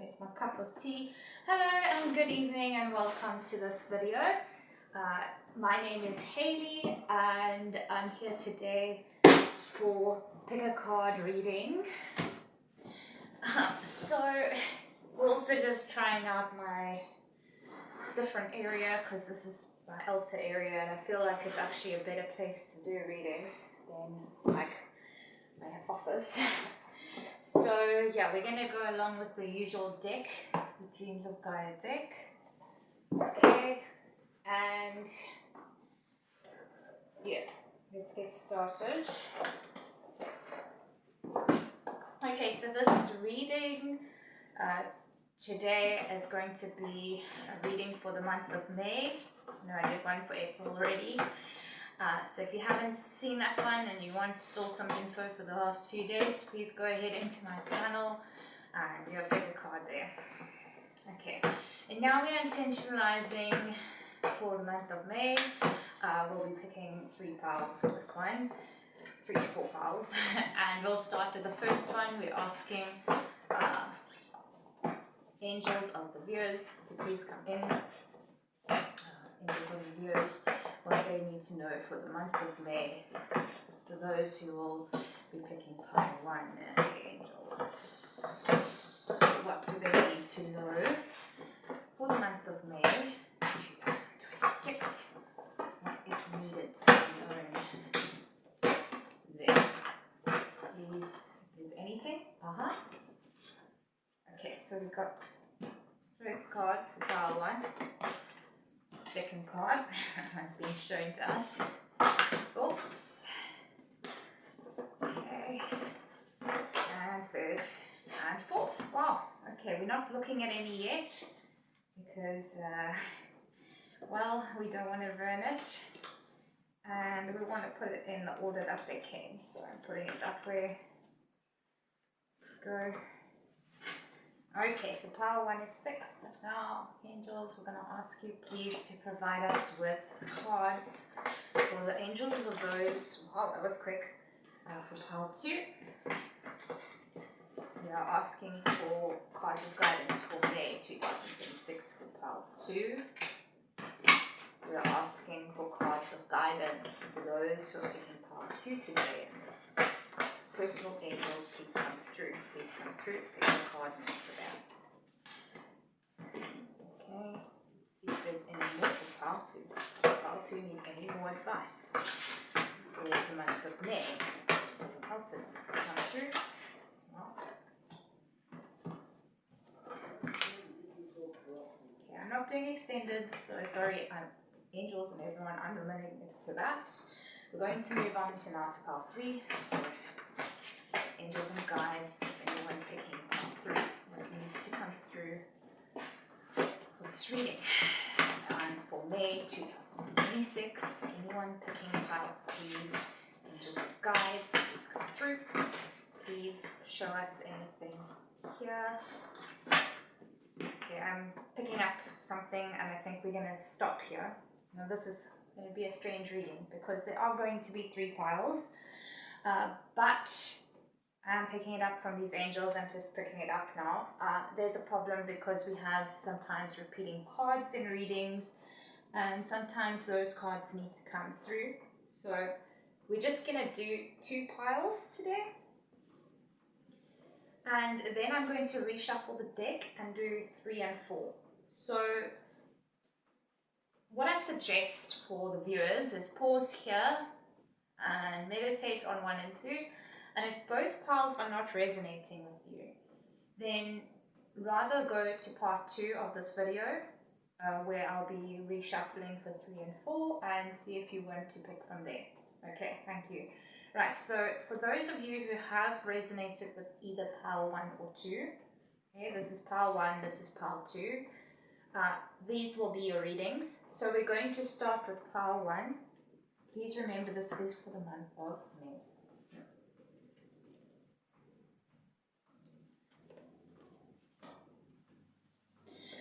Miss my cup of tea. Hello and good evening and welcome to this video. My name is Hayley and I'm here today for pick a card reading. So we're also just trying out my different area because this is my altar area and I feel like it's actually a better place to do readings than like my office. So yeah, we're going to go along with the usual deck, the Dreams of Gaia deck. Okay, and yeah, let's get started. Okay, so this reading today is going to be a reading for the month of May. No, I did one for April already. So if you haven't seen that one and you want still some info for the last few days, please go ahead into my channel and you'll pick a card there. Okay, and now we're intentionalizing for the month of May. We'll be picking 3 piles for this one, 3 to 4 piles. And we'll start with the first one. We're asking angels of the viewers to please come in. Angels of the viewers, what they need to know for the month of May. For those who will be picking pile 1, angels, what do they need to know for the month of May 2026? What is needed to be known there? Please, if there's anything. Okay, so we've got first card for pile 1. Second card has been shown to us. Oops. Okay. And third and fourth. Wow. Okay, we're not looking at any yet because, well, we don't want to ruin it. And we want to put it in the order that they came. So I'm putting it that way. Go. Okay, so pile 1 is fixed. Now, angels, we're going to ask you please to provide us with cards for the angels of those. Wow, that was quick. For pile 2, we are asking for cards of guidance for May 2026 for pile 2. We are asking for cards of guidance for those who are picking pile 2 today. Personal angels, please come through. Please come through. Pick a card for them. Okay, let's see if there's any more for pile 2. Pile 2 need any more advice for the month of May. Anything else that needs to come through? No. Okay, I'm not doing extended, so sorry, angels and everyone, I'm limiting it to that. We're going to move on to now to pile 3. So angels and guides, if anyone picking pile 3, what needs to come through for this reading. And for May 2026, anyone picking pile 3's angels and guides, please come through. Please show us anything here. Okay, I'm picking up something and I think we're going to stop here. Now this is going to be a strange reading because there are going to be 3 piles, but I'm picking it up from these angels. I'm just picking it up now. There's a problem because we have sometimes repeating cards in readings and sometimes those cards need to come through. So we're just going to do 2 piles today. And then I'm going to reshuffle the deck and do 3 and 4. So what I suggest for the viewers is pause here and meditate on 1 and 2. And if both piles are not resonating with you, then rather go to part 2 of this video where I'll be reshuffling for 3 and 4 and see if you want to pick from there. Okay, thank you. Right, so for those of you who have resonated with either pile 1 or 2, okay, this is pile 1, this is pile 2, these will be your readings. So we're going to start with pile 1. Please remember this is for the month of May.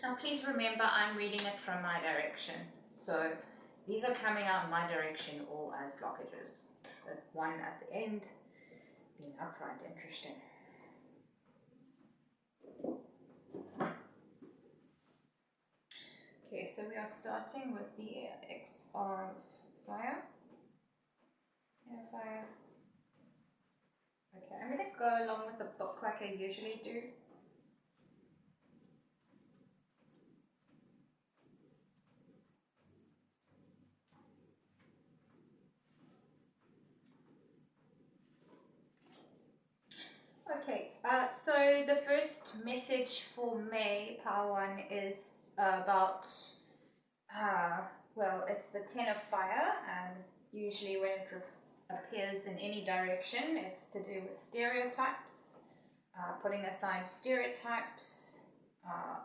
Now please remember I'm reading it from my direction. So these are coming out my direction all as blockages. The one at the end being upright. Interesting. Okay, so we are starting with the X of fire. Fire. Okay, I'm going to go along with the book like I usually do. Okay, so the first message for May, Power 1, is about, well, it's the 10 of fire, and usually when it appears in any direction, it's to do with stereotypes, putting aside stereotypes,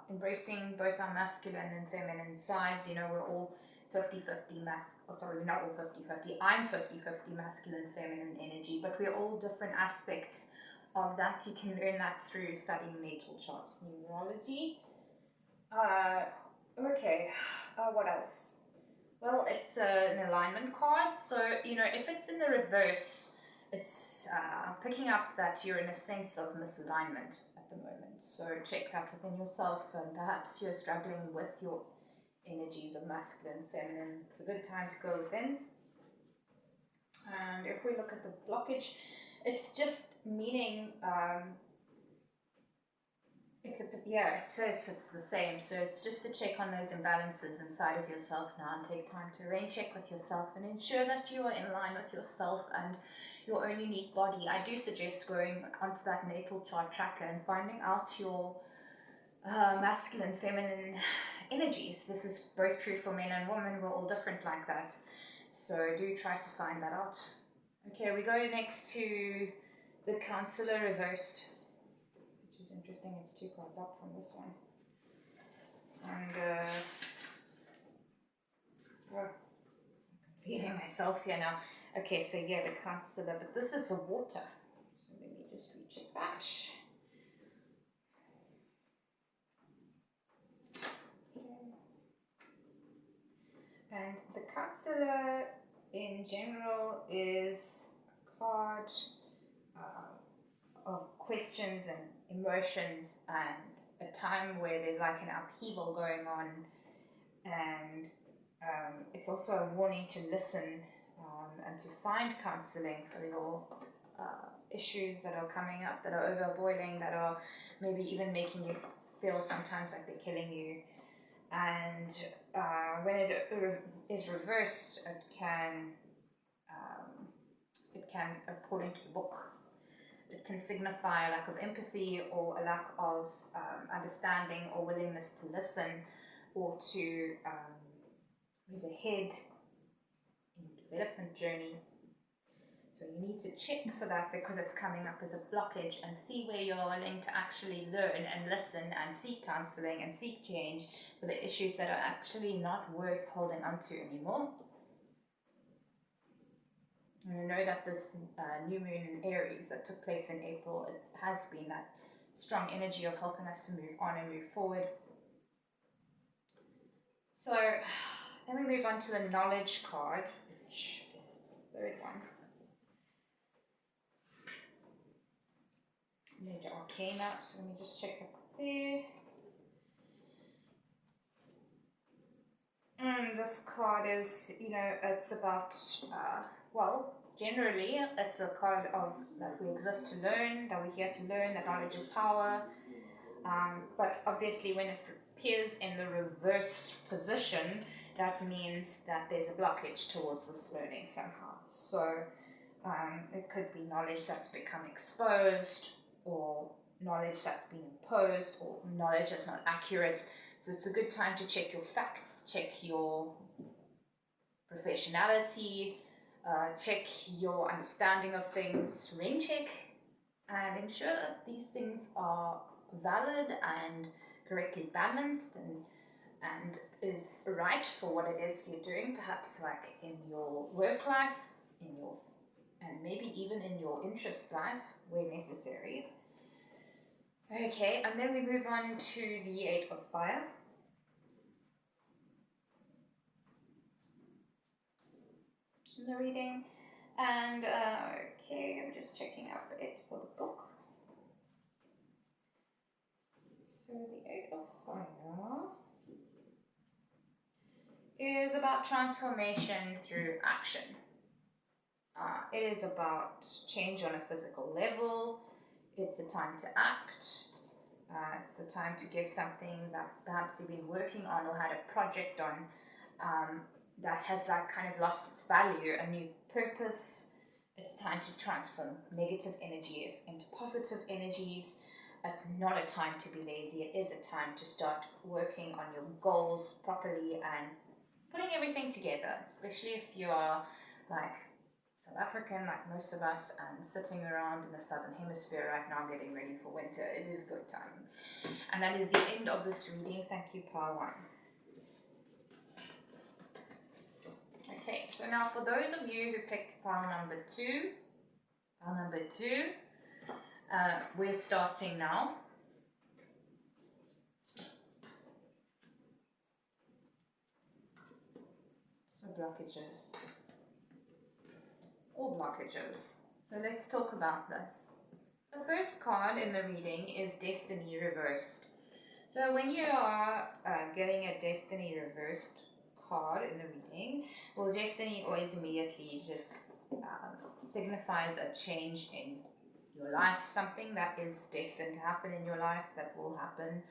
embracing both our masculine and feminine sides. You know, we're all 50-50 sorry, not all 50-50, I'm 50-50 masculine, feminine energy, but we're all different aspects of that. You can learn that through studying natal charts, numerology. Okay, what else? Well, it's an alignment card, so, you know, if it's in the reverse, it's picking up that you're in a sense of misalignment at the moment. So check that within yourself, and perhaps you're struggling with your energies of masculine, feminine. It's a good time to go within. And if we look at the blockage, it's just meaning, it says it's the same. So it's just to check on those imbalances inside of yourself now, and take time to rain check with yourself and ensure that you are in line with yourself and your own unique body. I do suggest going onto that natal chart tracker and finding out your masculine, feminine energies. This is both true for men and women. We're all different like that. So do try to find that out. Okay, we go next to the Counselor reversed, which is interesting. It's 2 cards up from this one. And, I'm confusing myself here now. Okay, so yeah, the Counselor, but this is a water. So let me just recheck that. And the Counselor in general is a card of questions and emotions, and a time where there's like an upheaval going on, and it's also a warning to listen and to find counseling for your issues that are coming up, that are overboiling, that are maybe even making you feel sometimes like they're killing you. And when it is reversed, it can, according to the book, it can signify a lack of empathy or a lack of understanding or willingness to listen, or to move ahead in your development journey. So you need to check for that, because it's coming up as a blockage, and see where you're willing to actually learn and listen and seek counseling and seek change for the issues that are actually not worth holding on to anymore. And I know that this new moon in Aries that took place in April, it has been that strong energy of helping us to move on and move forward. So then we move on to the knowledge card, which is the third one. Major Arcana, so let me just check that there. And this card is, you know, it's about, well, generally, it's a card of that we exist to learn, that we're here to learn, that knowledge is power. But obviously, when it appears in the reversed position, that means that there's a blockage towards this learning somehow. So it could be knowledge that's become exposed, or knowledge that's been imposed, or knowledge that's not accurate. So it's a good time to check your facts, check your professionality, check your understanding of things, rain check, and ensure that these things are valid and correctly balanced, and is right for what it is you're doing, perhaps like in your work life, and maybe even in your interest life where necessary. Okay, and then we move on to the 8 of Fire. In the reading, and okay, I'm just checking up it for the book. So the 8 of Fire is about transformation through action. It is about change on a physical level. It's a time to act. It's a time to give something that perhaps you've been working on or had a project on that has like kind of lost its value, a new purpose. It's time to transform negative energies into positive energies. It's not a time to be lazy. It is a time to start working on your goals properly and putting everything together, especially if you are like South African, like most of us, and sitting around in the southern hemisphere right now getting ready for winter. It is good time. And that is the end of this reading. Thank you, Pile 1. Okay, so now for those of you who picked pile number 2, we're starting now. So blockages. Or blockages. So let's talk about this. The first card in the reading is Destiny Reversed. So when you are getting a Destiny Reversed card in the reading, well, Destiny always immediately just signifies a change in your life, something that is destined to happen in your life that will happen.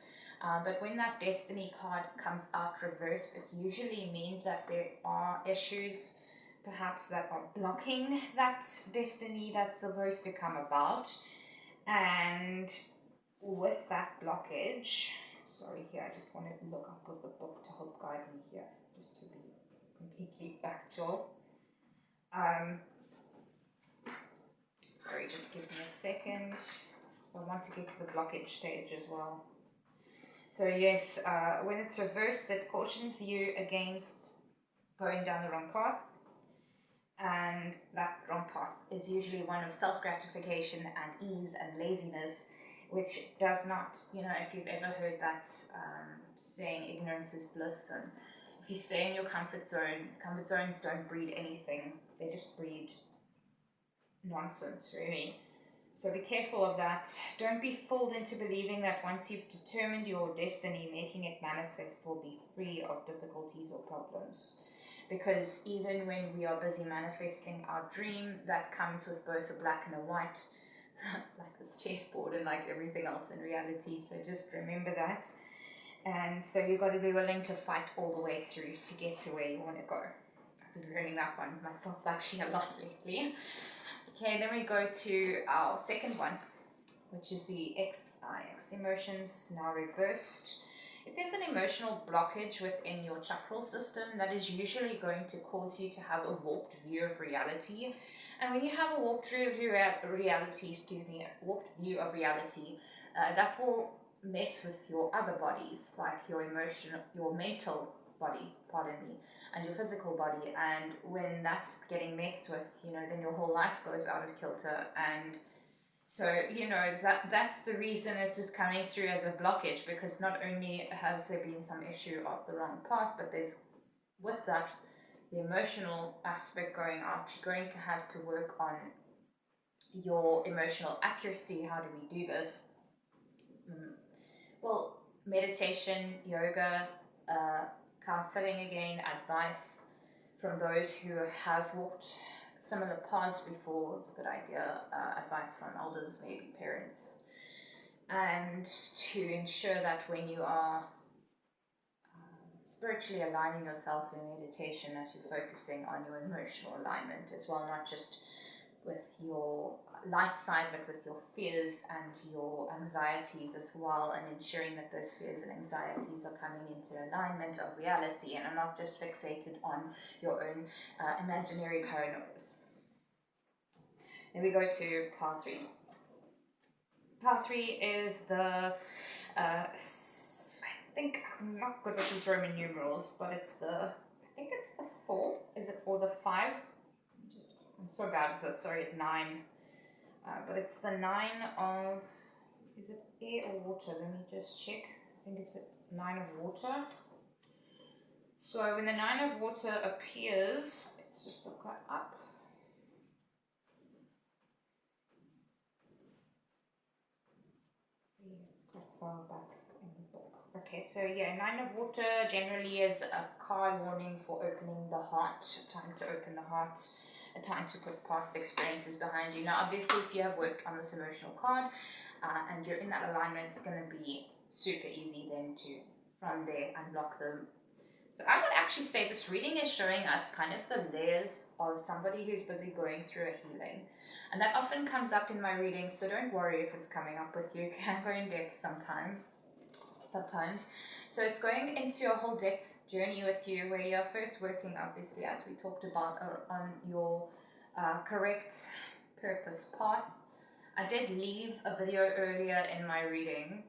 But when that Destiny card comes out reversed, it usually means that there are issues perhaps that are blocking that destiny that's supposed to come about. And with that blockage, sorry here, I just want to look up with the book to help guide me here, just to be completely factual. Sorry, just give me a second. So I want to get to the blockage stage as well. So yes, when it's reversed, it cautions you against going down the wrong path. And that wrong path is usually one of self-gratification and ease and laziness, which does not, if you've ever heard that saying, ignorance is bliss, and if you stay in your comfort zones don't breed anything, they just breed nonsense, really. So be careful of that. Don't be fooled into believing that once you've determined your destiny, making it manifest will be free of difficulties or problems. Because even when we are busy manifesting our dream, that comes with both a black and a white, like this chessboard and like everything else in reality. So just remember that. And so you've got to be willing to fight all the way through to get to where you want to go. I've been learning that one myself actually a lot lately. Okay, then we go to our second one, which is the X emotions, now reversed. If there's an emotional blockage within your chakral system, that is usually going to cause you to have a warped view of reality. And when you have a warped view of reality, that will mess with your other bodies, like your mental body, and your physical body. And when that's getting messed with, then your whole life goes out of kilter. And so, that's the reason this is coming through as a blockage, because not only has there been some issue of the wrong path, but there's, with that, the emotional aspect going out. You're going to have to work on your emotional accuracy. How do we do this? Well, meditation, yoga, counseling again, advice from those who have walked similar paths before is a good idea. Advice from elders, maybe parents, and to ensure that when you are spiritually aligning yourself in meditation, that you're focusing on your emotional alignment as well, not just with your light side, but with your fears and your anxieties as well, and ensuring that those fears and anxieties are coming into alignment of reality and are not just fixated on your own imaginary paranoias. Then we go to pile 3. Pile 3 is the, I think, I'm not good with these Roman numerals, but it's the 4, is it, or the 5? I'm so bad with this, sorry, it's 9. But it's the 9 of, is it air or water? Let me just check. I think it's a 9 of water. So when the 9 of water appears, let's just look that up. It's quite far back in the book. Okay, so yeah, Nine of Water generally is a card warning for opening the heart, a time to open the heart, a time to put past experiences behind you. Now, obviously, if you have worked on this emotional card and you're in that alignment, it's going to be super easy then to, from there, unlock them. So I would actually say this reading is showing us kind of the layers of somebody who's busy going through a healing. And that often comes up in my readings, so don't worry if it's coming up with you. It can go in depth sometimes. So it's going into a whole depth journey with you where you're first working, obviously, as we talked about, on your correct purpose path. I did leave a video earlier in my reading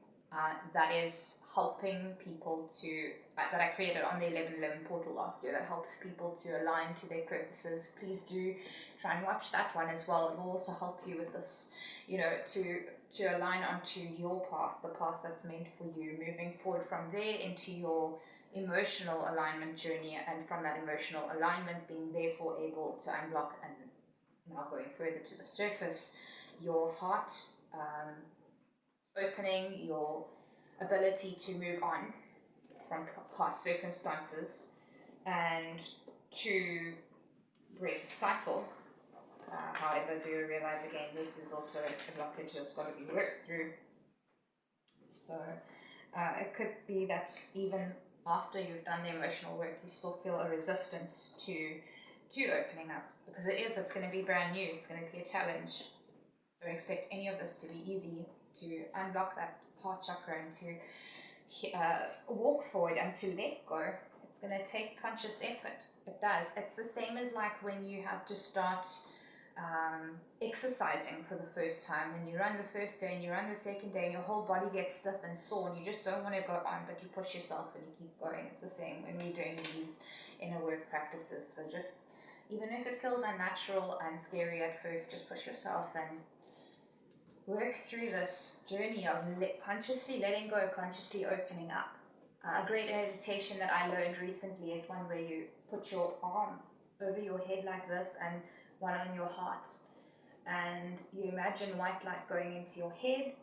that is helping people to, that I created on the 1111 portal last year, that helps people to align to their purposes. Please do try and watch that one as well. It will also help you with this, you know, to align onto your path, the path that's meant for you, moving forward from there into your emotional alignment journey, and from that emotional alignment being therefore able to unblock, and now going further to the surface, your heart opening, your ability to move on from past circumstances and to break a cycle. However, do realize again, this is also a blockage that's got to be worked through. So it could be that even after you've done the emotional work, you still feel a resistance to opening up, because it's going to be brand new. It's going to be a challenge. Don't expect any of this to be easy, to unblock that heart chakra and to walk forward and to let go. It's going to take conscious effort. It does. It's the same as like when you have to start exercising for the first time, and you run the first day and you run the second day and your whole body gets stiff and sore and you just don't want to go on, but you push yourself and you keep going. It's the same when we're doing these inner work practices. So just, even if it feels unnatural and scary at first, just push yourself and work through this journey of consciously letting go, consciously opening up. A great meditation that I learned recently is one where you put your arm over your head like this and one on your heart, and you imagine white light going into your head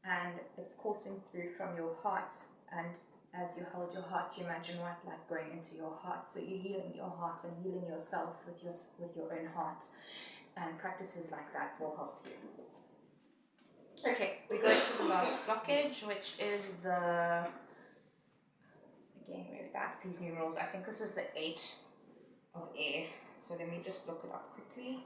and it's coursing through from your heart, and as you hold your heart, you imagine white light going into your heart. So you're healing your heart and healing yourself with your own heart, and practices like that will help you. Okay, we go to the last blockage, which is the, again, we're back to these numerals. I think this is the 8 of air. So let me just look it up quickly.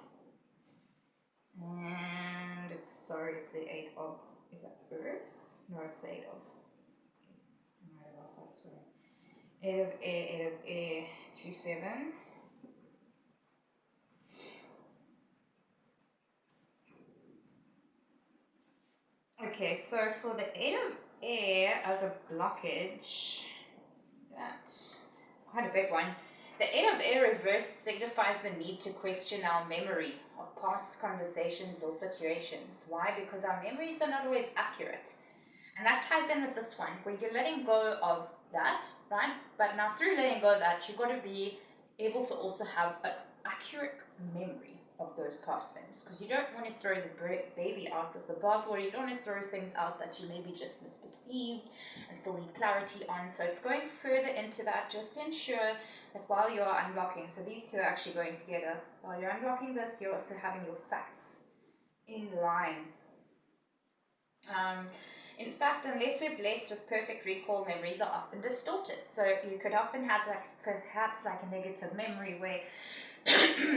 And it's the 8 of, is that Earth? No, it's the 8 of, I'm right about that, sorry. 8 of air, 2-7. Okay, so for the 8 of air as a blockage, that's quite a big one. The 8 of air reversed signifies the need to question our memory of past conversations or situations. Why? Because our memories are not always accurate. And that ties in with this one, where you're letting go of that, right? But now through letting go of that, you've got to be able to also have an accurate memory of those past things, because you don't want to throw the baby out with the bathwater. You don't want to throw things out that you maybe just misperceived and still need clarity on. So it's going further into that, just to ensure that while you are unblocking, so these two are actually going together, while you're unblocking this, you're also having your facts in line. In fact, unless we're blessed with perfect recall, memories are often distorted. So you could often have perhaps like a negative memory where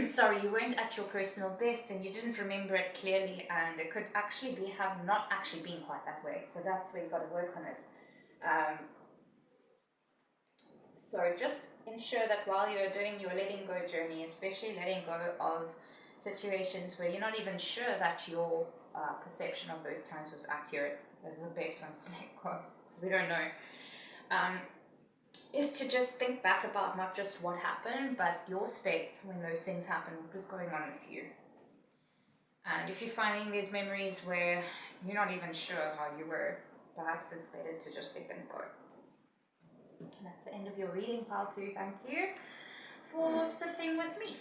sorry, you weren't at your personal best and you didn't remember it clearly, and it could actually have not actually been quite that way. So that's where you've got to work on it. So just ensure that while you're doing your letting go journey, especially letting go of situations where you're not even sure that your perception of those times was accurate, those are the best ones to let go, because we don't know. Is to just think back about not just what happened, but your state when those things happened, what was going on with you. And if you're finding these memories where you're not even sure how you were, perhaps it's better to just let them go. And that's the end of your reading, pile 2. Thank you for sitting with me.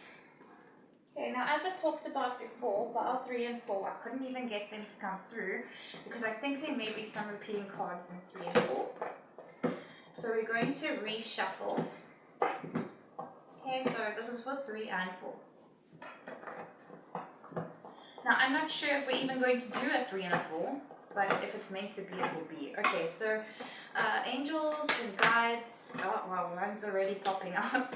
Okay, now as I talked about before, pile 3 and 4, I couldn't even get them to come through because I think there may be some repeating cards in 3 and 4. So we're going to reshuffle. Okay, so this is for 3 and 4. Now, I'm not sure if we're even going to do a 3 and a 4, but if it's meant to be, it will be. Okay, so angels and guides. Oh, wow, one's already popping out.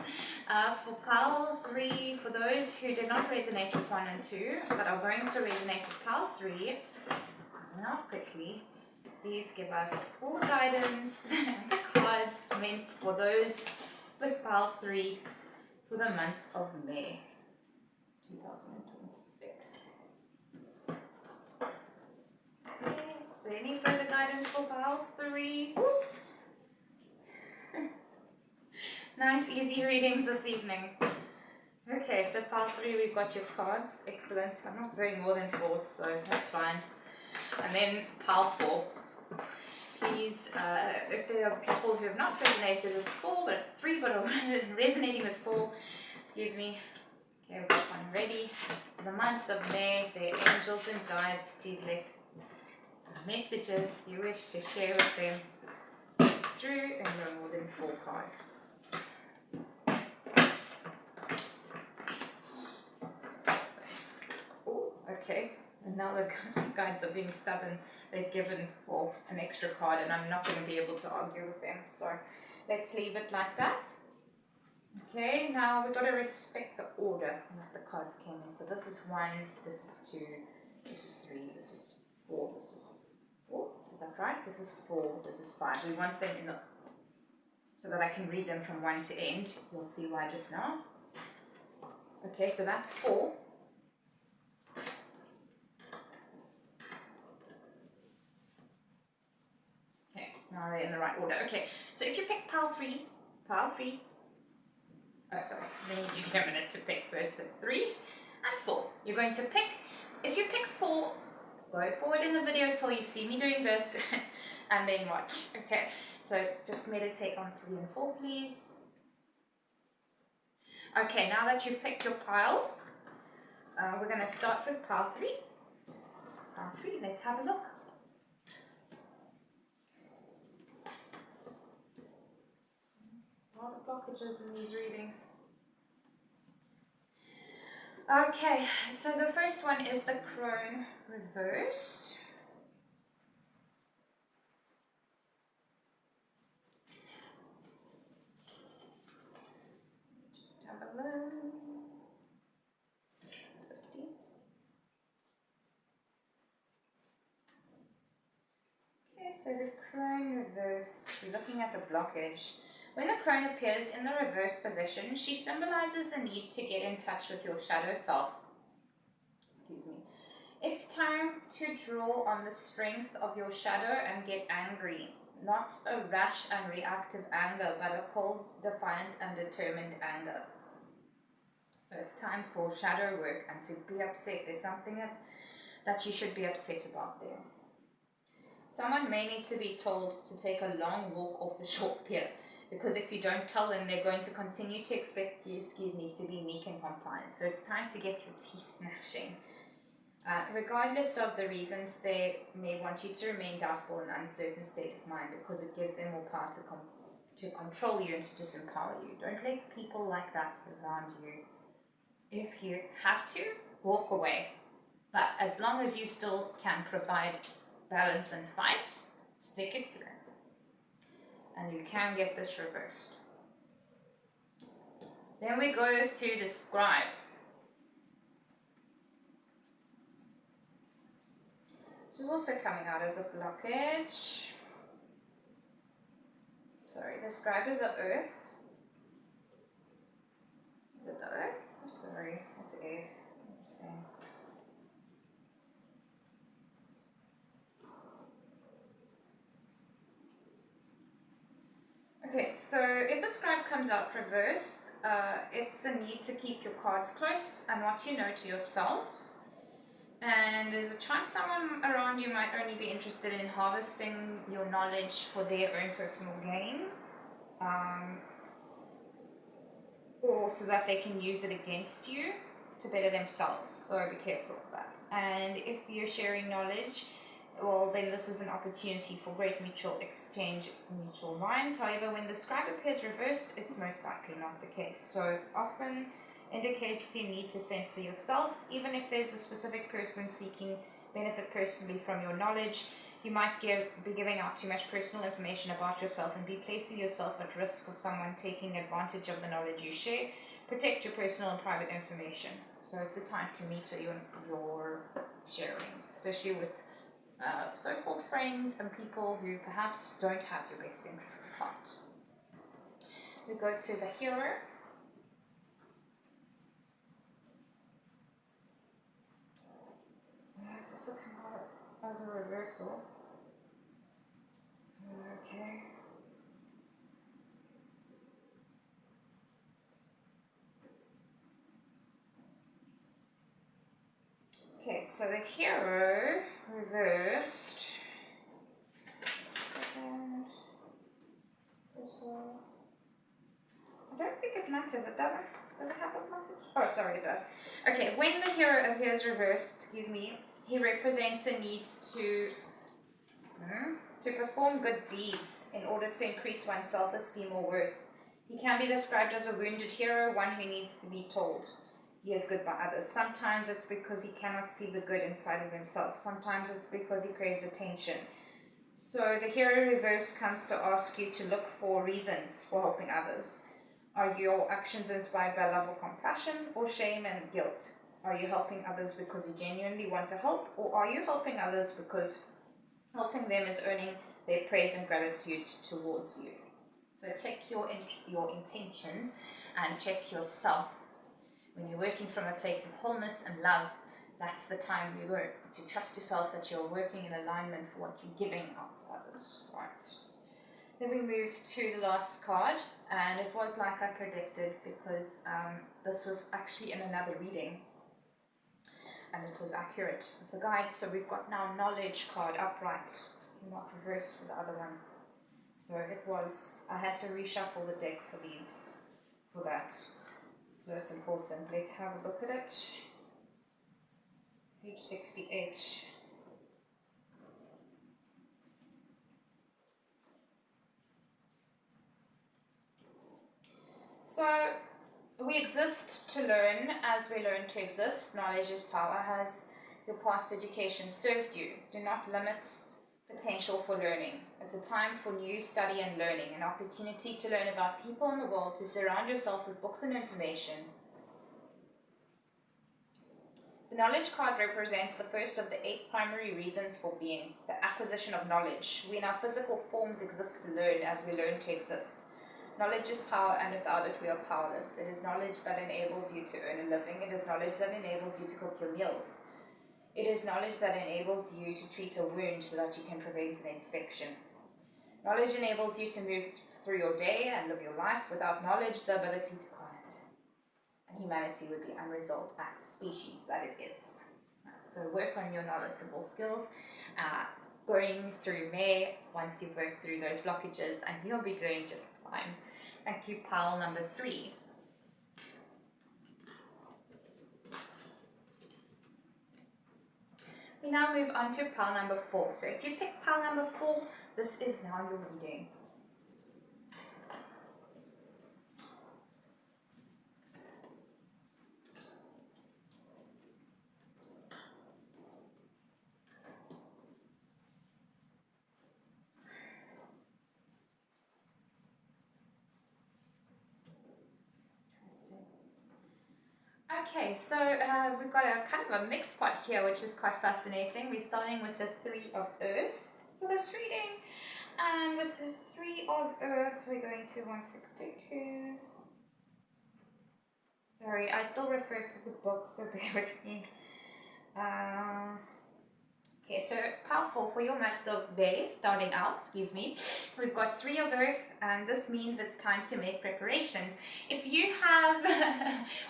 For pile 3, for those who did not resonate with 1 and 2, but are going to resonate with pile 3, now quickly, these give us all the guidance and the cards meant for those with pile 3 for the month of May 2026. So any further guidance for pile 3? Oops. Nice, easy readings this evening. Okay, so pile 3, we've got your cards. Excellent. I'm not doing more than 4, so that's fine. And then pile 4. Please, if there are people who have not resonated with 4, but 3, but are resonating with 4, excuse me. Okay, we've got one ready. For the month of May, the angels and guides, please let messages you wish to share with them through and no more than 4 cards. Oh, okay. And now the guides are being stubborn. They've given 4 an extra card, and I'm not going to be able to argue with them. So let's leave it like that. Okay, now we've got to respect the order that the cards came in. So this is 1, this is 2, this is 3, this is 4, this is 4. Is that right? This is 4, this is 5. We want them in the, so that I can read them from 1 to end. You'll see why just now. Okay, so that's 4. Okay, now they're in the right order. Okay, so if you pick pile 3, oh sorry, then you give a minute to pick first. So 3 and 4. You're going to pick, if you pick 4, go forward in the video till you see me doing this, and then watch. Okay, so just meditate on 3 and 4, please. Okay, now that you've picked your pile, we're going to start with pile 3. Pile 3, let's have a look. A lot of blockages in these readings. Okay, so the first one is the crone reversed. Just have a look. 50. Okay, so the crone reversed. We're looking at the blockage. When the crone appears in the reverse position, she symbolizes a need to get in touch with your shadow self. Excuse me. It's time to draw on the strength of your shadow and get angry. Not a rash and reactive anger, but a cold, defiant, and determined anger. So it's time for shadow work and to be upset. There's something that you should be upset about there. Someone may need to be told to take a long walk off a short pier, because if you don't tell them, they're going to continue to expect you, to be meek and compliant. So it's time to get your teeth gnashing. Regardless of the reasons, they may want you to remain doubtful and uncertain state of mind, because it gives them more power to control you and to disempower you. Don't let people like that surround you. If you have to, walk away. But as long as you still can provide balance and fight, stick it through. And you can get this reversed. Then we go to the scribe. Which is also coming out as a blockage. Sorry, the scribe is the earth. Is it the earth? Oh, sorry, it's air. I'm just saying. Okay, so if the scribe comes out reversed, it's a need to keep your cards close and what you know to yourself. And there's a chance someone around you might only be interested in harvesting your knowledge for their own personal gain, or so that they can use it against you to better themselves. So be careful of that. And if you're sharing knowledge, well, then this is an opportunity for great mutual exchange, mutual minds. However, when the scribe appears reversed, it's most likely not the case. So often indicates you need to censor yourself, even if there's a specific person seeking benefit personally from your knowledge. You might be giving out too much personal information about yourself and be placing yourself at risk of someone taking advantage of the knowledge you share. Protect your personal and private information. So it's a time to meter your sharing, especially with so-called friends and people who perhaps don't have your best interests at heart. We go to the hero. It's also come out as a reversal. Okay. Okay, so the hero reversed. Second. Also, I don't think it matters. It doesn't. Does it have a message? Oh, sorry, it does. Okay, when the hero appears reversed, he represents a need to perform good deeds in order to increase one's self-esteem or worth. He can be described as a wounded hero, one who needs to be told he is good by others. Sometimes it's because he cannot see the good inside of himself. Sometimes it's because he craves attention. So the hero reverse comes to ask you to look for reasons for helping others. Are your actions inspired by love or compassion, or shame and guilt? Are you helping others because you genuinely want to help, or are you helping others because helping them is earning their praise and gratitude towards you? So check your intentions and check yourself. When you're working from a place of wholeness and love, that's the time you work to trust yourself that you're working in alignment for what you're giving out to others. Right. Then we move to the last card, and it was like I predicted because this was actually in another reading, and it was accurate with the guides. So we've got now knowledge card upright, not reversed for the other one. So it was, I had to reshuffle the deck for that. So it's important. Let's have a look at it. Page 68. So we exist to learn as we learn to exist. Knowledge is power. Has your past education served you? Do not limit potential for learning. It's a time for new study and learning, an opportunity to learn about people in the world, to surround yourself with books and information. The knowledge card represents the first of the 8 primary reasons for being, the acquisition of knowledge. We in our physical forms exist to learn as we learn to exist. Knowledge is power, and without it we are powerless. It is knowledge that enables you to earn a living. It is knowledge that enables you to cook your meals. It is knowledge that enables you to treat a wound so that you can prevent an infection. Knowledge enables you to move through your day and live your life. Without knowledge, the ability to quiet. And humanity would be unresolved species that it is. So work on your knowledgeable skills. Going through May, once you've worked through those blockages, and you'll be doing just fine. Thank you, pile number 3. We now move on to pile number 4. So if you pick pile number 4, this is now your reading. Okay, so we've got a kind of a mixed pot here, which is quite fascinating. We're starting with the 3 of Earth for this reading. And with the 3 of Earth, we're going to 162. Sorry, I still refer to the book, so bear with me. Okay, so pile 4 for your month of May, starting out, we've got 3 of Earth, and this means it's time to make preparations. If you have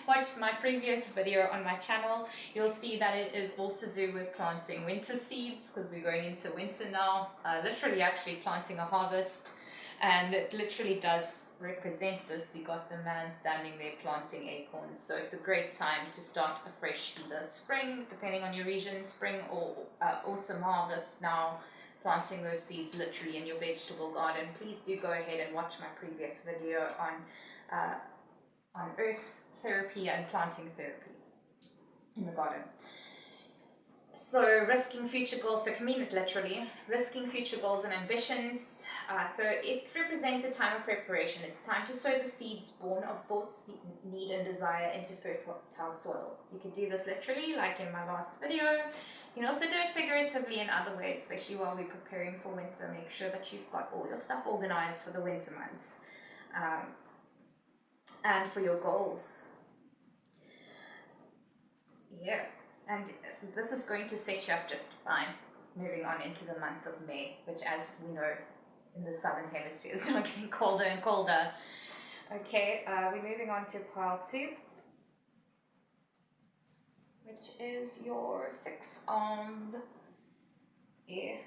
watched my previous video on my channel, you'll see that it is all to do with planting winter seeds, because we're going into winter now, literally actually planting a harvest. And it literally does represent this. You got the man standing there planting acorns. So it's a great time to start afresh, either spring, depending on your region, spring or autumn harvest now, planting those seeds literally in your vegetable garden. Please do go ahead and watch my previous video on earth therapy and planting therapy in the garden. So risking future goals, so can mean it literally, risking future goals and ambitions. So it represents a time of preparation. It's time to sow the seeds born of thoughts, need and desire into fertile soil. You can do this literally, like in my last video. You can also do it figuratively in other ways, especially while we're preparing for winter. Make sure that you've got all your stuff organized for the winter months and for your goals. Yeah. And this is going to set you up just fine, moving on into the month of May, which, as we know, in the southern hemisphere is now getting colder and colder. Okay, we're moving on to pile 2, which is your 6 of air.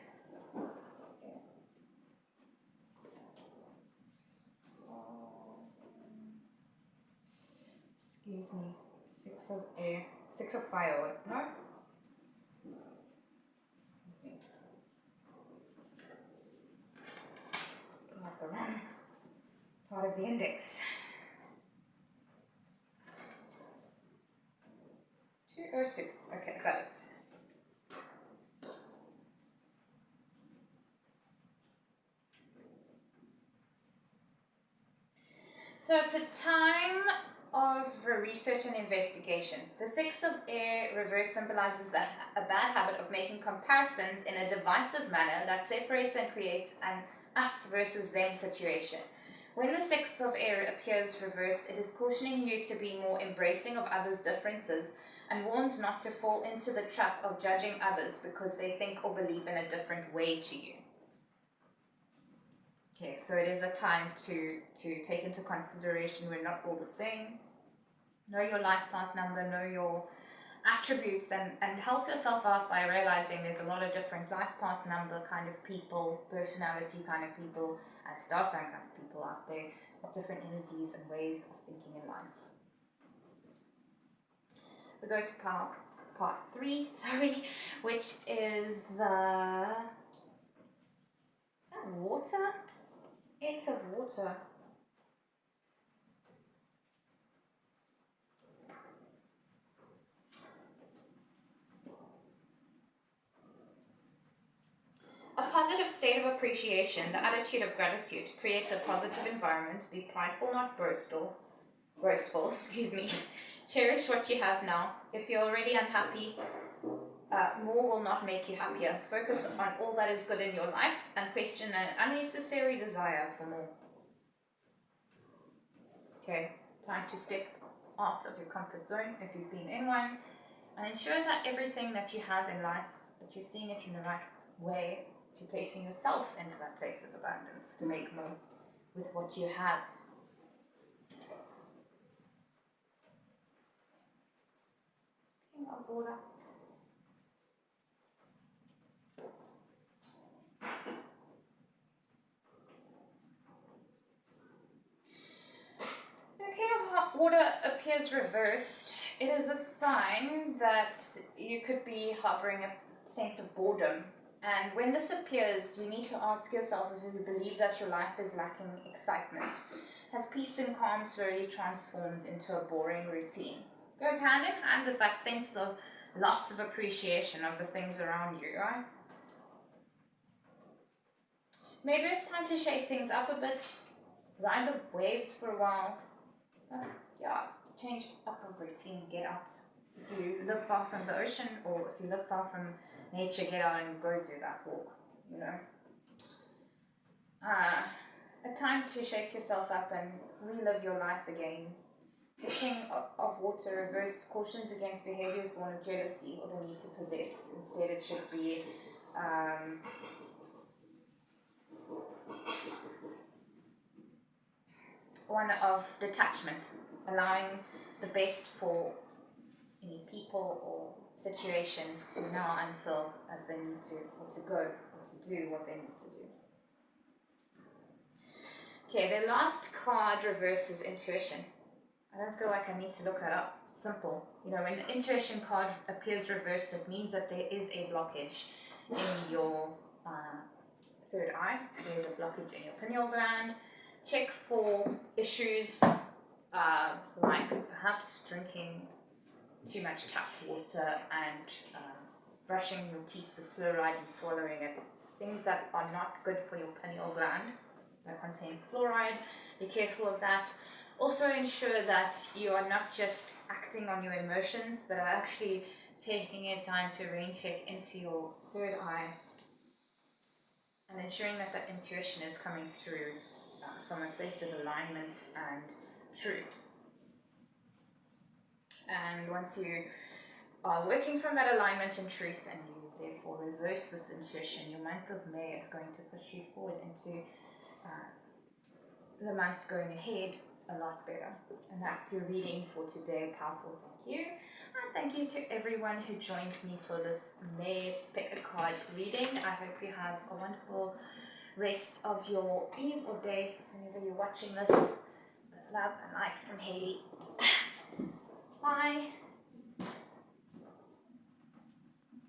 Excuse me, 6 of air. 6 of fire, no? Excuse me. Got the wrong part of the index. 202. Okay, got it. So it's a time of research and investigation. The 6 of air reverse symbolizes a bad habit of making comparisons in a divisive manner that separates and creates an us versus them situation. When the 6 of air appears reversed, it is cautioning you to be more embracing of others' differences and warns not to fall into the trap of judging others because they think or believe in a different way to you. Okay, so it is a time to take into consideration we're not all the same. Know your life path number, know your attributes, and help yourself out by realizing there's a lot of different life path number kind of people, personality kind of people, and star sign kind of people out there with different energies and ways of thinking in life. We go to part 3, which is that water? 8 of water. A positive state of appreciation, the attitude of gratitude, creates a positive environment. Be prideful, not boastful. Cherish what you have now. If you're already unhappy, more will not make you happier. Focus on all that is good in your life and question an unnecessary desire for more. Okay, time to step out of your comfort zone if you've been in one, and ensure that everything that you have in life, that you're seeing it in the right way, to placing yourself into that place of abundance to make more with what you have. King of water. The King of hot water appears reversed. It is a sign that you could be harboring a sense of boredom. And when this appears, you need to ask yourself if you believe that your life is lacking excitement. Has peace and calm slowly transformed into a boring routine? Goes hand in hand with that sense of loss of appreciation of the things around you, right? Maybe it's time to shake things up a bit, ride the waves for a while. Change up of routine, get out. If you live far from the ocean, or if you live far from nature, get out and go do that walk, you know. A time to shake yourself up and relive your life again. The King of water reverse cautions against behaviors born of jealousy or the need to possess. Instead, it should be one of detachment, allowing the best for any people or situations to now unfurl as they need to, or to go, or to do what they need to do. Okay, the last card reverses intuition. I don't feel like I need to look that up. It's simple. You know, when the intuition card appears reversed, it means that there is a blockage in your third eye. There's a blockage in your pineal gland. Check for issues like perhaps drinking too much tap water and brushing your teeth with fluoride and swallowing it. Things that are not good for your pineal gland that contain fluoride. Be careful of that. Also ensure that you are not just acting on your emotions, but are actually taking your time to rain check into your third eye and ensuring that that intuition is coming through from a place of alignment and truth. And once you are working from that alignment and truth, and you therefore reverse this intuition, your month of May is going to push you forward into the months going ahead a lot better. And that's your reading for today. Powerful, thank you. And thank you to everyone who joined me for this May Pick a Card reading. I hope you have a wonderful rest of your eve or day whenever you're watching this. With love and light from Haley. Bye.